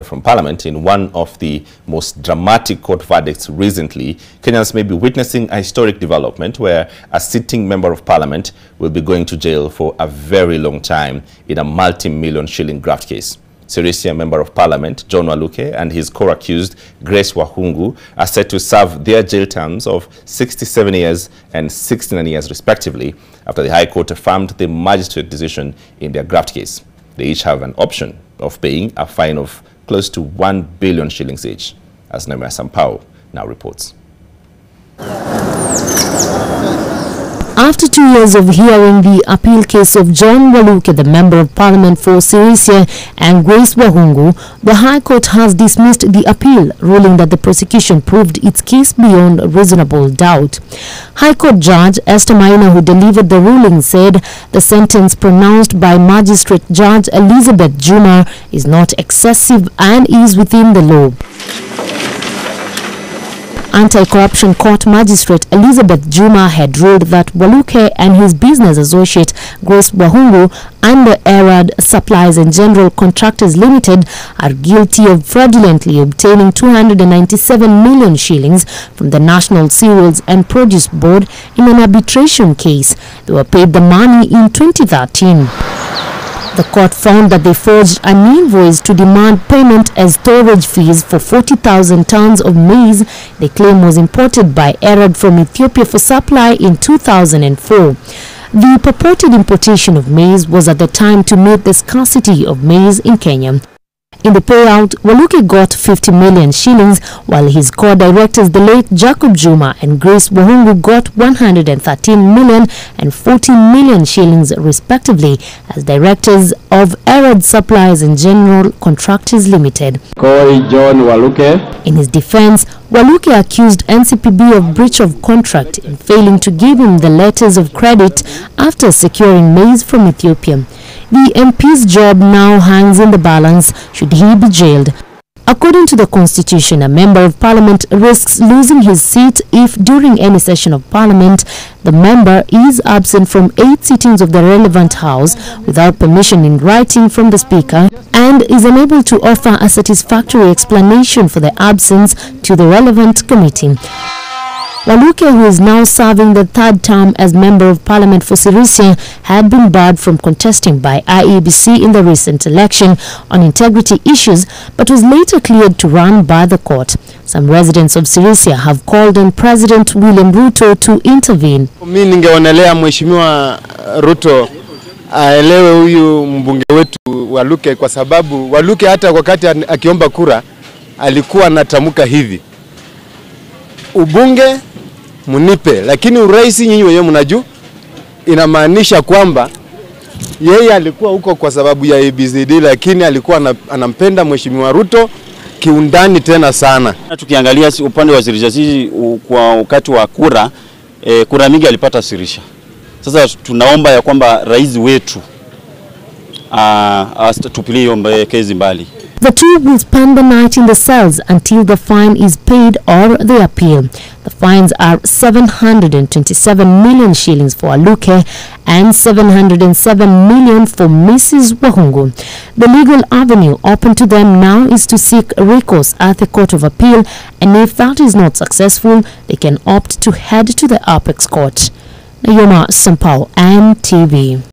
From Parliament, in one of the most dramatic court verdicts recently, Kenyans may be witnessing a historic development where a sitting member of Parliament will be going to jail for a very long time in a multi-million shilling graft case. Sirisia Member of Parliament John Waluke and his co-accused Grace Wahungu are set to serve their jail terms of 67 years and 69 years respectively after the High Court affirmed the magistrate decision in their graft case. They each have an option of paying a fine of close to 1 billion shillings each, as Naima Sampao now reports. After 2 years of hearing the appeal case of John Waluke, the Member of Parliament for Sirisia, and Grace Wahungu, the High Court has dismissed the appeal, ruling that the prosecution proved its case beyond reasonable doubt. High Court Judge Esther Maina, who delivered the ruling, said the sentence pronounced by Magistrate Judge Elizabeth Juma is not excessive and is within the law. Anti-Corruption Court Magistrate Elizabeth Juma had ruled that Waluke and his business associate Grace Wahungu under Erad Supplies and General Contractors Limited are guilty of fraudulently obtaining 297 million shillings from the National Cereals and Produce Board in an arbitration case. They were paid the money in 2013. The court found that they forged an invoice to demand payment as storage fees for 40,000 tons of maize they claim was imported by Erad from Ethiopia for supply in 2004. The purported importation of maize was at the time to meet the scarcity of maize in Kenya. In the payout, Waluke got 50 million shillings, while his co-directors, the late Jacob Juma and Grace Wahungu, got 113 million and 14 million shillings respectively as directors of Erad Supplies and General Contractors Limited. John Waluke. In his defense, Waluke accused NCPB of breach of contract in failing to give him the letters of credit after securing maize from Ethiopia. The MP's job now hangs in the balance should he be jailed. According to the Constitution, a Member of Parliament risks losing his seat if during any session of Parliament the member is absent from 8 sittings of the relevant House without permission in writing from the Speaker and is unable to offer a satisfactory explanation for the absence to the relevant committee. Waluke, who is now serving the 3rd term as Member of Parliament for Sirisia, had been barred from contesting by IEBC in the recent election on integrity issues, but was later cleared to run by the court. Some residents of Sirisia have called on President William Ruto to intervene. Mimi ningeonelea Mheshimiwa Ruto aelewe huyu mbunge wetu Waluke, kwa sababu Waluke hata wakati akiomba kura alikuwa anatamka hivi: ubunge munipe, lakini urais nyinyi wenyewe mnajua. Inamaanisha kwamba yeye alikuwa huko kwa sababu ya ABCD, lakini alikuwa anampenda Mheshimiwa Ruto kiundani tena sana. Tukiangalia upande wa Sirisia kwa wakati wa kura, kura mingi alipata Sirisia. Sasa tunaomba ya kwamba rais wetu tupilie hiyo kesi mbali. The two will spend the night in the cells until the fine is paid or the appeal. The fines are 727 million shillings for Waluke and 707 million for Mrs. Wahungu. The legal avenue open to them now is to seek recourse at the Court of Appeal, and if that is not successful, they can opt to head to the Apex Court. Naima Sampao, NTV.